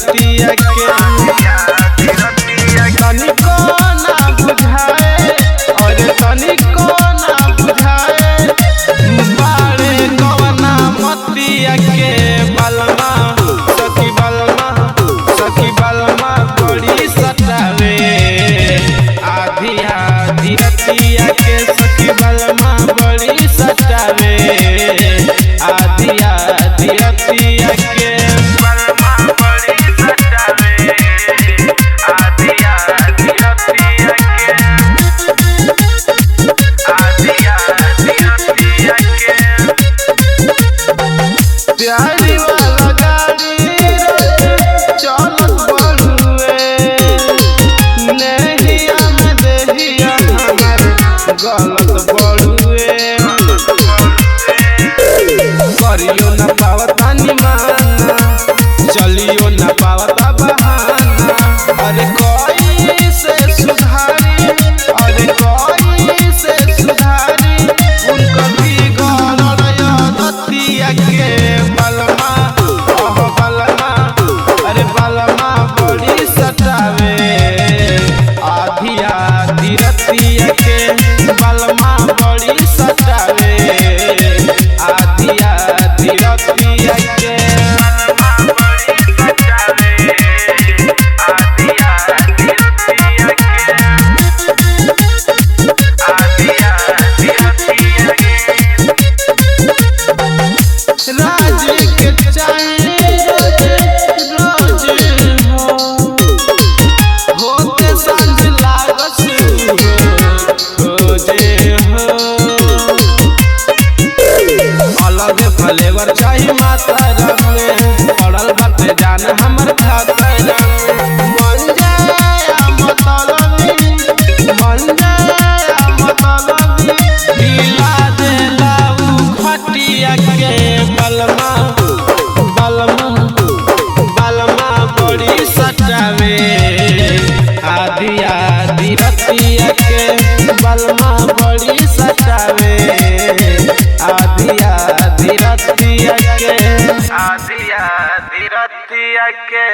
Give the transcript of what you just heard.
रतिया के तनिको ना बुझाए और तनिको ना बुझाए बारे कवना मतिया के बलमा सखी बलमा बड़ी सतावे आधी आधी रतिया के सखी बलमा बड़ी सतावे आधी आधी रतिया के बलमा बड़ी सतावे आधी आधी रतिया के आधी आधी रतिया के प्यारी वाला गाड़ी चलत बड़ुए नहिया में देहिया हमर गलत बड़ुए करियो न पावता निमाना चलियो न पावता बहाना अरे कोई से सुधारी अरे कोई से सुधारी उनको भी गलत दतिया के बलमा अरे बलमा बड़ी सतावे आधी आधी रतिया के बलमा बड़ी सतावे आधी आधी रतिया के बलमा बड़ी सतावे आधी आधी रतिया के आधी आधी रतिया के राज के चाहे होते सांझ लागस खोजे हो अलग फ्लेवर चाहिए माता में पड़ल बाटे जान हमर खाता मन जाया मतलबी ढीला देला उ खटिया के बलमा बड़ी सतावे आधी आधी रतिया के बलमा बड़ी सतावे आधी आधी रतिया के आधी आधी रतिया के।